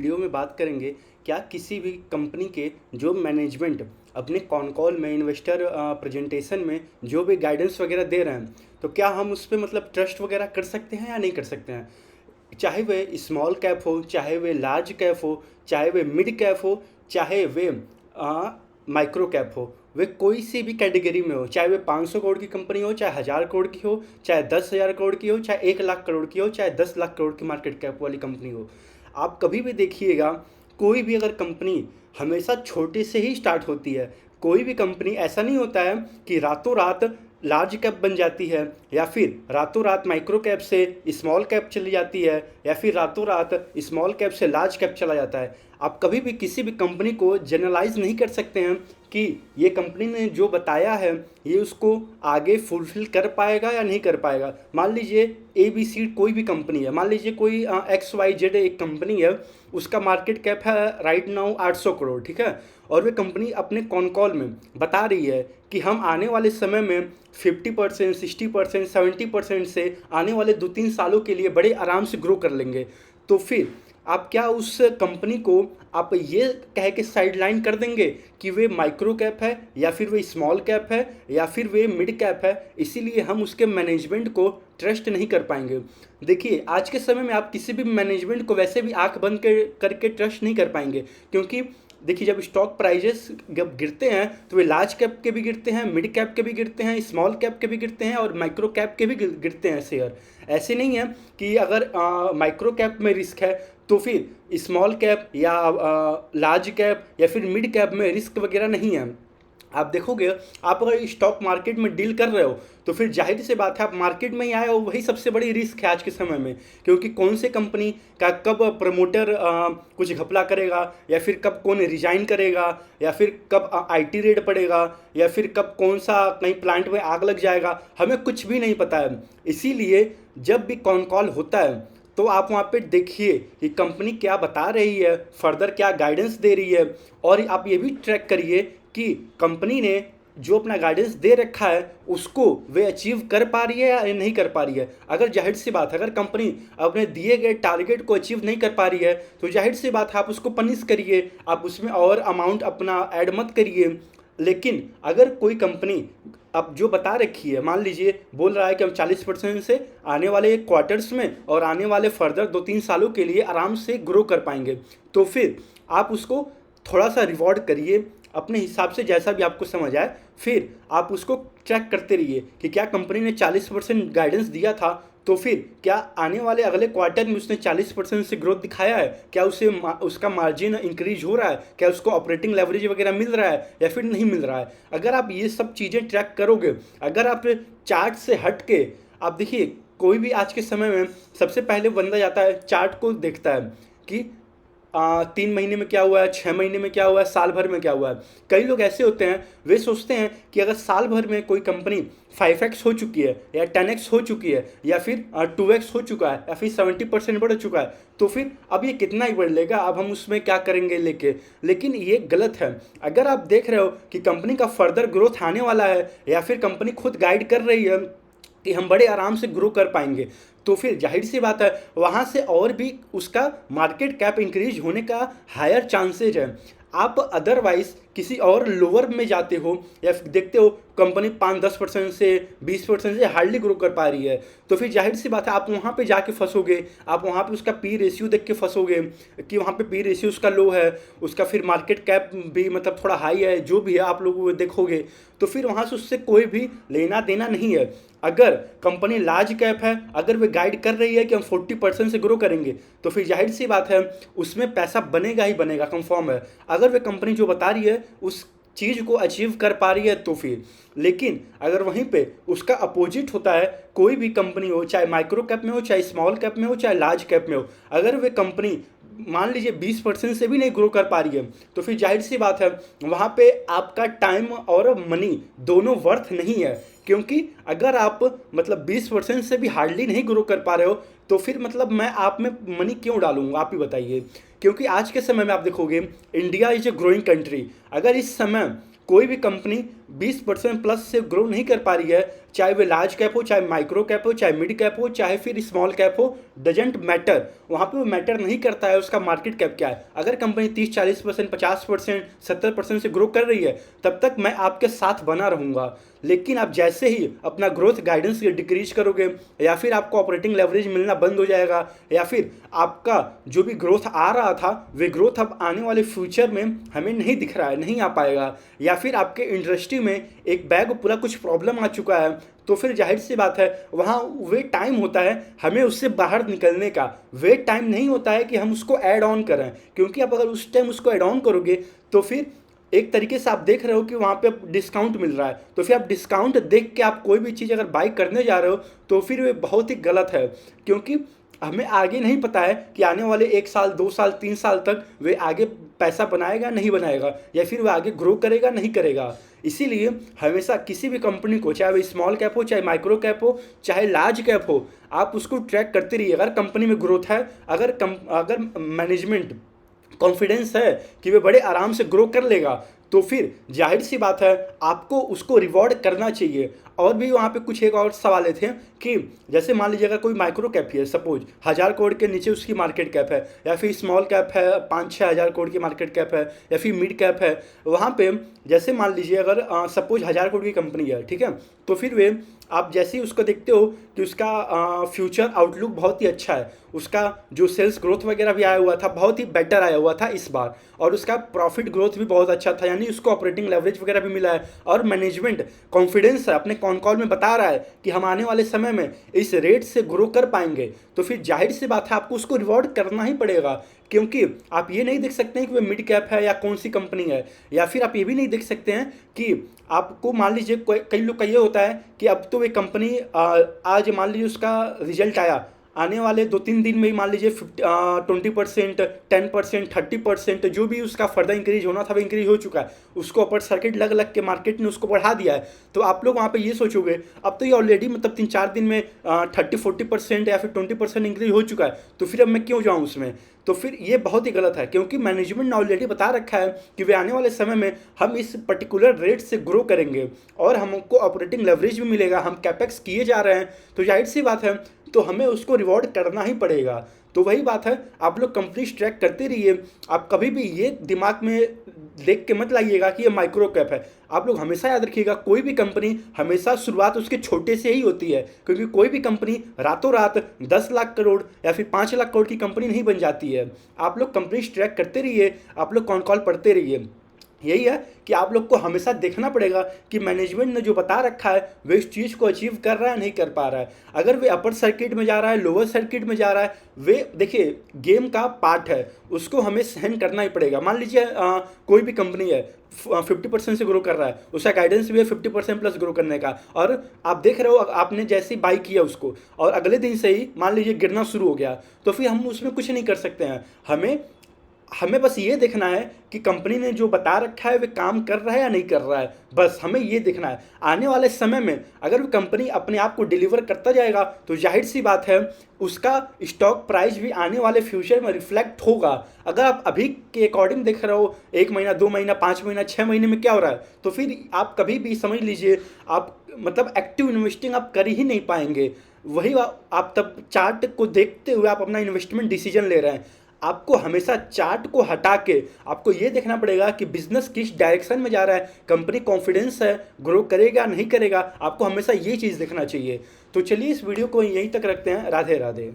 Video में बात करेंगे क्या किसी भी कंपनी के जो मैनेजमेंट अपने कॉन कॉल में इन्वेस्टर प्रेजेंटेशन में जो भी गाइडेंस वगैरह दे रहे हैं, तो क्या हम उस पर मतलब ट्रस्ट वगैरह कर सकते हैं या नहीं कर सकते हैं। चाहे वे स्मॉल कैप हो, चाहे वे लार्ज कैप हो, चाहे वे मिड कैप हो, चाहे वे माइक्रो कैप हो, वे कोई सी भी कैटेगरी में हो, चाहे वे 500 करोड़ की कंपनी हो, चाहे 1000 करोड़ की हो, चाहे 10,000 करोड़ की हो, चाहे 1 लाख करोड़ की हो, चाहे 10 लाख करोड़ की मार्केट कैप वाली कंपनी हो। आप कभी भी देखिएगा, कोई भी अगर कंपनी हमेशा छोटे से ही स्टार्ट होती है। कोई भी कंपनी ऐसा नहीं होता है कि रातों रात लार्ज कैप बन जाती है, या फिर रातों रात माइक्रो कैप से स्मॉल कैप चली जाती है, या फिर रातों रात स्मॉल कैप से लार्ज कैप चला जाता है। आप कभी भी किसी भी कंपनी को जनरलाइज नहीं कर सकते हैं कि ये कंपनी ने जो बताया है ये उसको आगे फुलफिल कर पाएगा या नहीं कर पाएगा। मान लीजिए ABC कोई भी कंपनी है, मान लीजिए कोई XYZ एक कंपनी है, उसका मार्केट कैप है राइट नाउ 800 करोड़, ठीक है। और वे कंपनी अपने कॉन कॉल में बता रही है कि हम आने वाले समय में 50%, 60%, 70% से आने वाले 2-3 सालों के लिए बड़े आराम से ग्रो कर लेंगे। तो फिर आप क्या उस कंपनी को आप ये कह के साइडलाइन कर देंगे कि वे माइक्रो कैप है, या फिर वे स्मॉल कैप है, या फिर वे मिड कैप है, इसीलिए हम उसके मैनेजमेंट को ट्रस्ट नहीं कर पाएंगे। देखिए, आज के समय में आप किसी भी मैनेजमेंट को वैसे भी आंख बंद करके ट्रस्ट नहीं कर पाएंगे, क्योंकि देखिए जब स्टॉक प्राइजेस जब गिरते हैं तो वे लार्ज कैप के भी गिरते हैं, मिड कैप के भी गिरते हैं, स्मॉल कैप के भी गिरते हैं, और माइक्रो कैप के भी गिरते हैं शेयर। ऐसे नहीं है कि अगर माइक्रो कैप में रिस्क है तो फिर स्मॉल कैप या लार्ज कैप या फिर मिड कैप में रिस्क वगैरह नहीं है। आप देखोगे, आप अगर स्टॉक मार्केट में डील कर रहे हो तो फिर जाहिर सी बात है आप मार्केट में ही आए हो, वही सबसे बड़ी रिस्क है आज के समय में। क्योंकि कौन से कंपनी का कब प्रमोटर कुछ घपला करेगा, या फिर कब कौन रिजाइन करेगा, या फिर कब IT रेड पड़ेगा, या फिर कब कौन सा कहीं प्लांट में आग लग जाएगा, हमें कुछ भी नहीं पता है। इसीलिए जब भी कॉन कॉल होता है तो आप वहाँ पे देखिए कि कंपनी क्या बता रही है, फर्दर क्या गाइडेंस दे रही है, और आप ये भी ट्रैक करिए कि कंपनी ने जो अपना गाइडेंस दे रखा है उसको वे अचीव कर पा रही है या नहीं कर पा रही है। अगर जाहिर सी बात है, अगर कंपनी अपने दिए गए टारगेट को अचीव नहीं कर पा रही है तो जाहिर सी बात है आप उसको पनिश करिए, आप उसमें और अमाउंट अपना ऐड मत करिए। लेकिन अगर कोई कंपनी अब जो बता रखी है, मान लीजिए बोल रहा है कि हम 40% से आने वाले क्वार्टर्स में और आने वाले फर्दर 2-3 सालों के लिए आराम से ग्रो कर पाएंगे, तो फिर आप उसको थोड़ा सा रिवॉर्ड करिए अपने हिसाब से, जैसा भी आपको समझ आए। फिर आप उसको चेक करते रहिए कि क्या कंपनी ने 40% गाइडेंस दिया था, तो फिर क्या आने वाले अगले क्वार्टर में उसने 40% से ग्रोथ दिखाया है, क्या उसे उसका मार्जिन इंक्रीज हो रहा है, क्या उसको ऑपरेटिंग लेवरेज वगैरह मिल रहा है या फिर नहीं मिल रहा है। अगर आप ये सब चीज़ें ट्रैक करोगे, अगर आप चार्ट से हट के आप देखिए, कोई भी आज के समय में सबसे पहले बंदा जाता है चार्ट को देखता है कि 3 महीने में क्या हुआ है, 6 महीने में क्या हुआ है, साल भर में क्या हुआ है। कई लोग ऐसे होते हैं, वे सोचते हैं कि अगर साल भर में कोई कंपनी 5x हो चुकी है, या 10x हो चुकी है, या फिर 2x हो चुका है, या फिर 70% बढ़ चुका है, तो फिर अब ये कितना ही बढ़ लेगा, अब हम उसमें क्या करेंगे लेके। लेकिन ये गलत है। अगर आप देख रहे हो कि कंपनी का फर्दर ग्रोथ आने वाला है, या फिर कंपनी खुद गाइड कर रही है कि हम बड़े आराम से ग्रो कर पाएंगे, तो फिर जाहिर सी बात है वहाँ से और भी उसका मार्केट कैप इंक्रीज होने का हायर चांसेज है। आप अदरवाइज किसी और लोअर में जाते हो या फिर देखते हो कंपनी 5-10% से 20% से हार्डली ग्रो कर पा रही है, तो फिर जाहिर सी बात है आप वहाँ पे जाके फंसोगे। आप वहाँ पे उसका पी रेशियो देख के फंसोगे कि वहाँ पे पी रेशियो उसका लो है, उसका फिर मार्केट कैप भी मतलब थोड़ा हाई है, जो भी है आप लोग वो देखोगे, तो फिर वहाँ से उससे कोई भी लेना देना नहीं है। अगर कंपनी लार्ज कैप है, अगर वे गाइड कर रही है कि हम 40% से ग्रो करेंगे, तो फिर जाहिर सी बात है उसमें पैसा बनेगा ही बनेगा, कंफर्म है। अगर वे कंपनी जो बता रही है उस चीज़ को अचीव कर पा रही है तो फिर। लेकिन अगर वहीं पे उसका अपोजिट होता है, कोई भी कंपनी हो, चाहे माइक्रो कैप में हो, चाहे स्मॉल कैप में हो, चाहे लार्ज कैप में हो, अगर वे कंपनी मान लीजिए 20% से भी नहीं ग्रो कर पा रही है, तो फिर जाहिर सी बात है वहाँ पे आपका टाइम और मनी दोनों वर्थ नहीं है। क्योंकि अगर आप मतलब 20% से भी हार्डली नहीं ग्रो कर पा रहे हो, तो फिर मतलब मैं आप में मनी क्यों डालूंगा, आप ही बताइए। क्योंकि आज के समय में आप देखोगे, India is a growing country. अगर इस समय कोई भी कंपनी 20% प्लस से ग्रो नहीं कर पा रही है, चाहे वे लार्ज कैप हो, चाहे माइक्रो कैप हो, चाहे मिड कैप हो, चाहे फिर स्मॉल कैप हो, डजेंट मैटर। वहाँ पे वो मैटर नहीं करता है उसका मार्केट कैप क्या है। अगर कंपनी 30-40%, 50%, 70% से ग्रो कर रही है, तब तक मैं आपके साथ बना रहूँगा। लेकिन आप जैसे ही अपना ग्रोथ गाइडेंस डिक्रीज करोगे, या फिर आपको ऑपरेटिंग लेवरेज मिलना बंद हो जाएगा, या फिर आपका जो भी ग्रोथ आ रहा था वे ग्रोथ अब आने वाले फ्यूचर में हमें नहीं दिख रहा है, नहीं आ पाएगा, या फिर आपके इंडस्ट्री में एक बैग पूरा कुछ प्रॉब्लम आ चुका है, तो फिर जाहिर सी बात है वहाँ वे टाइम होता है हमें उससे बाहर निकलने का। वे टाइम नहीं होता है कि हम उसको ऐड ऑन करें, क्योंकि आप अगर उस टाइम उसको ऐड ऑन करोगे तो फिर एक तरीके से आप देख रहे हो कि वहाँ पे डिस्काउंट मिल रहा है, तो फिर आप डिस्काउंट देख के आप कोई भी चीज़ अगर बाई करने जा रहे हो तो फिर वे बहुत ही गलत है। क्योंकि हमें आगे नहीं पता है कि आने वाले 1 साल, 2 साल, 3 साल तक वे आगे पैसा बनाएगा नहीं बनाएगा, या फिर वे आगे ग्रो करेगा नहीं करेगा। इसीलिए हमेशा किसी भी कंपनी को, चाहे वो स्मॉल कैप हो, चाहे माइक्रो कैप हो, चाहे लार्ज कैप हो, आप उसको ट्रैक करते रहिए। अगर कंपनी में ग्रोथ है, अगर मैनेजमेंट कॉन्फिडेंस है कि वे बड़े आराम से ग्रो कर लेगा, तो फिर जाहिर सी बात है आपको उसको रिवॉर्ड करना चाहिए। और भी वहाँ पे कुछ एक और सवाल थे कि जैसे मान लीजिए अगर कोई माइक्रो कैप है, सपोज 1000 करोड़ के नीचे उसकी मार्केट कैप है, या फिर स्मॉल कैप है 5-6 हज़ार करोड़ की मार्केट कैप है, या फिर मिड कैप है, वहाँ पे जैसे मान लीजिए अगर सपोज 1000 करोड़ की कंपनी है, ठीक है, तो फिर वे आप जैसे ही उसको देखते हो कि उसका फ्यूचर आउटलुक बहुत ही अच्छा है, उसका जो सेल्स ग्रोथ वगैरह भी आया हुआ था बहुत ही बेटर आया हुआ था इस बार, और उसका प्रॉफिट ग्रोथ भी बहुत अच्छा था, यानी उसको ऑपरेटिंग लेवरेज वगैरह भी मिला है, और मैनेजमेंट कॉन्फिडेंस है, अपने कॉन कॉल में बता रहा है कि हम आने वाले समय में इस रेट से ग्रो कर पाएंगे, तो फिर जाहिर सी बात है आपको उसको रिवॉर्ड करना ही पड़ेगा। क्योंकि आप ये नहीं देख सकते हैं कि वो मिड कैप है या कौन सी कंपनी है, या फिर आप ये भी नहीं देख सकते हैं कि आपको मान लीजिए कई लोग का ये होता है कि अब तो वे कंपनी आज मान लीजिए उसका रिजल्ट आया, आने वाले 2-3 दिन में ही मान लीजिए 20%, 10%, 30% जो भी उसका फर्दर इंक्रीज होना था वो इंक्रीज हो चुका है, उसको अपर सर्किट लग लग के मार्केट ने उसको बढ़ा दिया है। तो आप लोग वहाँ पे ये सोचोगे अब तो ये ऑलरेडी मतलब 3-4 दिन में 30-40% या फिर 20% इंक्रीज हो चुका है, तो फिर अब मैं क्यों जाऊँ उसमें। तो फिर ये बहुत ही गलत है, क्योंकि मैनेजमेंट ने ऑलरेडी बता रखा है कि वे आने वाले समय में हम इस पर्टिकुलर रेट से ग्रो करेंगे और हमको ऑपरेटिंग लेवरेज भी मिलेगा, हम कैपेक्स किए जा रहे हैं, तो जाहिर सी बात है तो हमें उसको रिवॉर्ड करना ही पड़ेगा। तो वही बात है, आप लोग कंपनी ट्रैक करते रहिए। आप कभी भी ये दिमाग में देख के मत लाइएगा कि ये माइक्रो कैप है। आप लोग हमेशा याद रखिएगा कोई भी कंपनी हमेशा शुरुआत उसके छोटे से ही होती है, क्योंकि कोई भी कंपनी रातों रात 10 लाख करोड़ या फिर 5 लाख करोड़ की कंपनी नहीं बन जाती है। आप लोग कंपनी ट्रैक करते रहिए, आप लोग कॉन कॉल पढ़ते रहिए। यही है कि आप लोग को हमेशा देखना पड़ेगा कि मैनेजमेंट ने जो बता रखा है वे इस चीज़ को अचीव कर रहा है नहीं कर पा रहा है। अगर वे अपर सर्किट में जा रहा है, लोअर सर्किट में जा रहा है, वे देखिए गेम का पार्ट है, उसको हमें सहन करना ही पड़ेगा। मान लीजिए कोई भी कंपनी है 50% से ग्रो कर रहा है, उसका गाइडेंस भी है 50% प्लस ग्रो करने का, और आप देख रहे हो आपने जैसे ही बाई किया उसको और अगले दिन से ही मान लीजिए गिरना शुरू हो गया, तो फिर हम उसमें कुछ नहीं कर सकते हैं। हमें बस ये देखना है कि कंपनी ने जो बता रखा है वे काम कर रहा है या नहीं कर रहा है, बस हमें ये देखना है। आने वाले समय में अगर वो कंपनी अपने आप को डिलीवर करता जाएगा तो जाहिर सी बात है उसका स्टॉक प्राइस भी आने वाले फ्यूचर में रिफ्लेक्ट होगा। अगर आप अभी के अकॉर्डिंग देख रहे हो 1 महीना, 2 महीना, 5 महीना, 6 महीने में क्या हो रहा है, तो फिर आप कभी भी समझ लीजिए आप मतलब एक्टिव इन्वेस्टिंग आप कर ही नहीं पाएंगे। वही आप तब चार्ट को देखते हुए आप अपना इन्वेस्टमेंट डिसीजन ले रहे हैं। आपको हमेशा चार्ट को हटा के आपको ये देखना पड़ेगा कि बिजनेस किस डायरेक्शन में जा रहा है, कंपनी कॉन्फिडेंस है, ग्रो करेगा नहीं करेगा, आपको हमेशा ये चीज़ देखना चाहिए। तो चलिए इस वीडियो को यहीं तक रखते हैं। राधे राधे।